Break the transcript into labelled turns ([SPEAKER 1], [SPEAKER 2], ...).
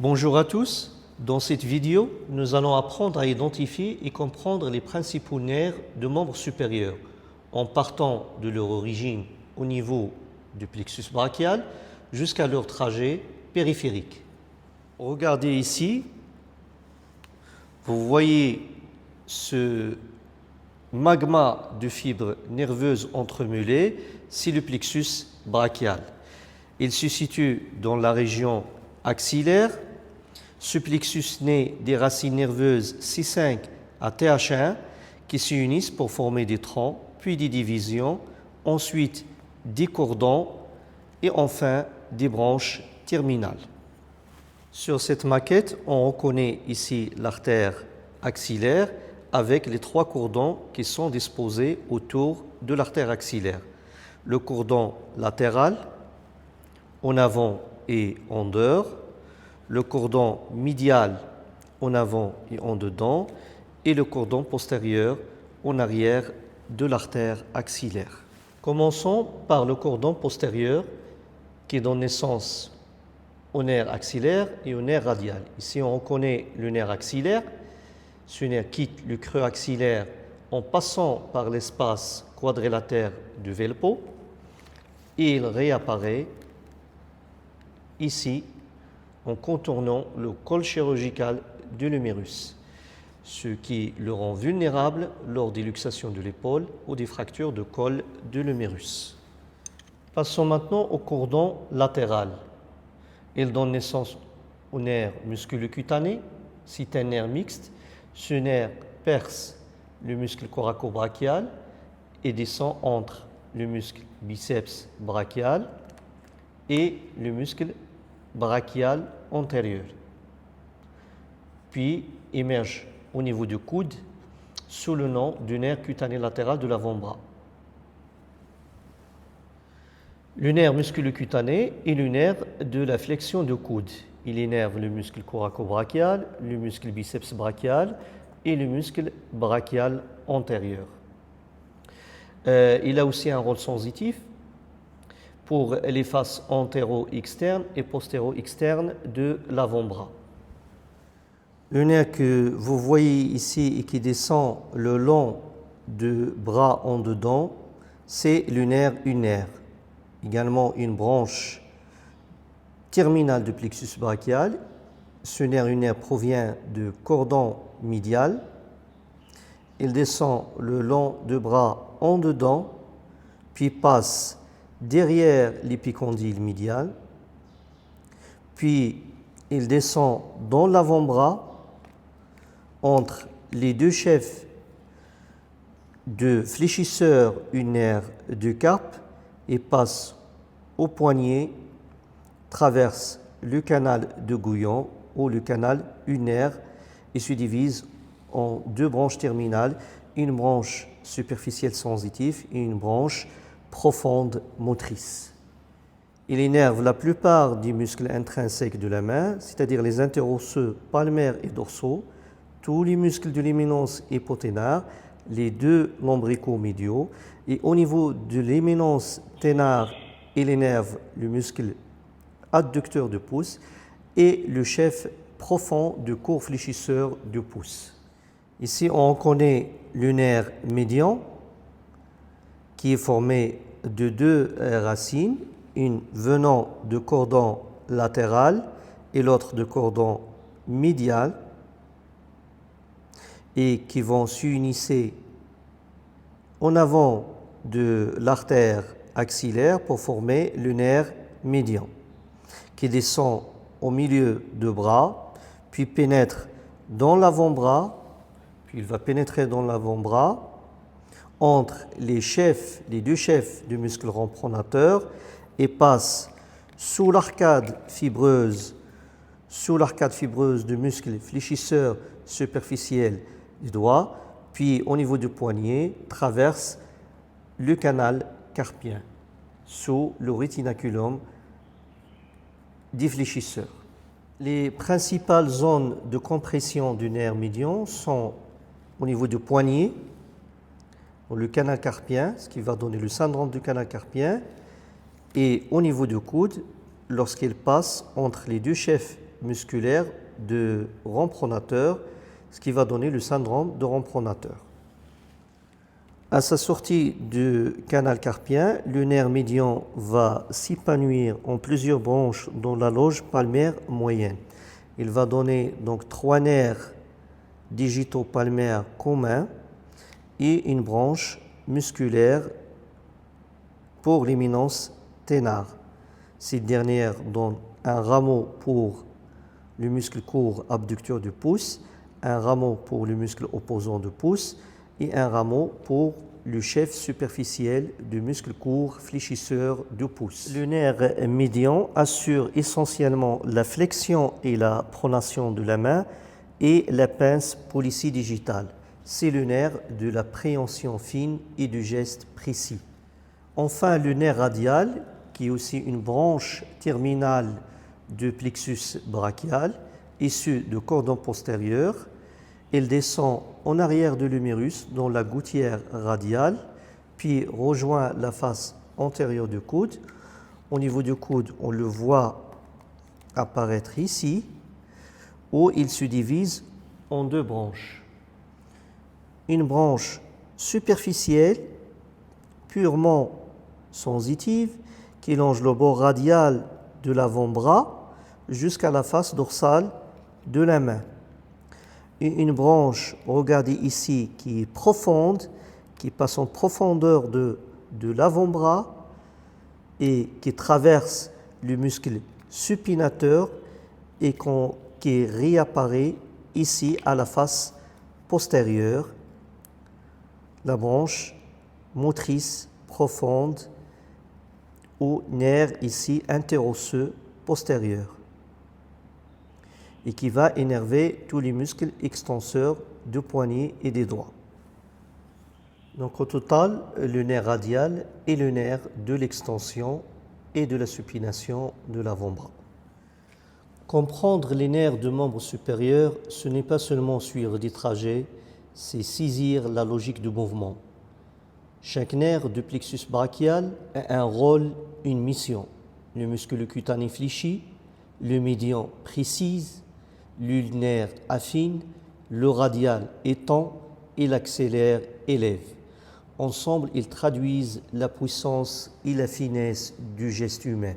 [SPEAKER 1] Bonjour à tous. Dans cette vidéo, nous allons apprendre à identifier et comprendre les principaux nerfs de membres supérieurs en partant de leur origine au niveau du plexus brachial jusqu'à leur trajet périphérique. Regardez ici, vous voyez ce magma de fibres nerveuses entremêlées, c'est le plexus brachial. Il se situe dans la région axillaire. Ce plexus naît des racines nerveuses C5 à TH1 qui se unissent pour former des troncs, puis des divisions, ensuite des cordons et enfin des branches terminales. Sur cette maquette, on reconnaît ici l'artère axillaire avec les trois cordons qui sont disposés autour de l'artère axillaire. Le cordon latéral, en avant et en dehors, le cordon médial en avant et en dedans, et le cordon postérieur en arrière de l'artère axillaire. Commençons par le cordon postérieur qui donne naissance au nerf axillaire et au nerf radial. Ici, on reconnaît le nerf axillaire. Ce nerf quitte le creux axillaire en passant par l'espace quadrilatère du Velpeau et il réapparaît ici en contournant le col chirurgical de l'humérus, ce qui le rend vulnérable lors des luxations de l'épaule ou des fractures de col de l'humérus. Passons maintenant au cordon latéral. Il donne naissance au nerf musculocutané, c'est un nerf mixte. Ce nerf perce le muscle coracobrachial et descend entre le muscle biceps brachial et le muscle brachial antérieur, puis émerge au niveau du coude sous le nom du nerf cutané latéral de l'avant-bras. Le nerf musculocutané est le nerf de la flexion du coude. Il innerve le muscle coracobrachial, le muscle biceps brachial et le muscle brachial antérieur. Il a aussi un rôle sensitif pour les faces antéro-externes et postéro-externes de l'avant-bras. Le nerf que vous voyez ici et qui descend le long du bras en dedans, c'est le nerf ulnaire, également une branche terminale du plexus brachial. Ce nerf ulnaire provient du cordon médial. Il descend le long du bras en dedans, puis passe derrière l'épicondyle médial, puis il descend dans l'avant-bras entre les deux chefs de fléchisseur ulnaire du carpe et passe au poignet, traverse le canal de Gouillon ou le canal ulnaire et se divise en deux branches terminales, une branche superficielle sensitive et une branche profonde motrice. Il innerve la plupart des muscles intrinsèques de la main, c'est-à-dire les interosseux palmaires et dorsaux, tous les muscles de l'éminence hypoténare, les deux lombricaux médiaux, et au niveau de l'éminence ténare, il innerve le muscle adducteur du pouce et le chef profond du court fléchisseur du pouce. Ici, on reconnaît le nerf médian qui est formé de deux racines, une venant du cordon latéral et l'autre du cordon médial, et qui vont s'unir en avant de l'artère axillaire pour former le nerf médian, qui descend au milieu du bras, puis pénètre dans l'avant-bras, puis il va pénétrer dans l'avant-bras, entre les deux chefs du muscle rempronateur et passe sous l'arcade fibreuse du muscle fléchisseur superficiel du doigt, puis au niveau du poignet, traverse le canal carpien sous le rétinaculum des fléchisseurs. Les principales zones de compression du nerf médian sont au niveau du poignet, le canal carpien, ce qui va donner le syndrome du canal carpien, et au niveau du coude, lorsqu'il passe entre les deux chefs musculaire de rond pronateur, ce qui va donner le syndrome de rond pronateur. À sa sortie du canal carpien, le nerf médian va s'épanouir en plusieurs branches dans la loge palmaire moyenne. Il va donner donc 3 nerfs digitaux palmaires communs et une branche musculaire pour l'éminence ténare. Cette dernière donne un rameau pour le muscle court abducteur du pouce, un rameau pour le muscle opposant du pouce et un rameau pour le chef superficiel du muscle court fléchisseur du pouce. Le nerf médian assure essentiellement la flexion et la pronation de la main et la pince policidigitale. C'est le nerf de la préhension fine et du geste précis. Enfin, le nerf radial, qui est aussi une branche terminale du plexus brachial, issue du cordon postérieur. Elle descend en arrière de l'humérus dans la gouttière radiale, puis rejoint la face antérieure du coude. Au niveau du coude, on le voit apparaître ici, où il se divise en 2 branches. Une branche superficielle, purement sensitive, qui longe le bord radial de l'avant-bras jusqu'à la face dorsale de la main. Et une branche, regardez ici, qui est profonde, qui passe en profondeur de l'avant-bras et qui traverse le muscle supinateur et qui réapparaît ici à la face postérieure, la branche motrice profonde au nerf ici interosseux postérieur et qui va énerver tous les muscles extenseurs du poignet et des doigts. Donc au total, le nerf radial est le nerf de l'extension et de la supination de l'avant-bras. Comprendre les nerfs de membres supérieurs, ce n'est pas seulement suivre des trajets, c'est saisir la logique du mouvement. Chaque nerf du plexus brachial a un rôle, une mission. Le muscle cutané fléchit, le médian précise, l'ulnaire affine, le radial étend et l'axillaire élève. Ensemble, ils traduisent la puissance et la finesse du geste humain.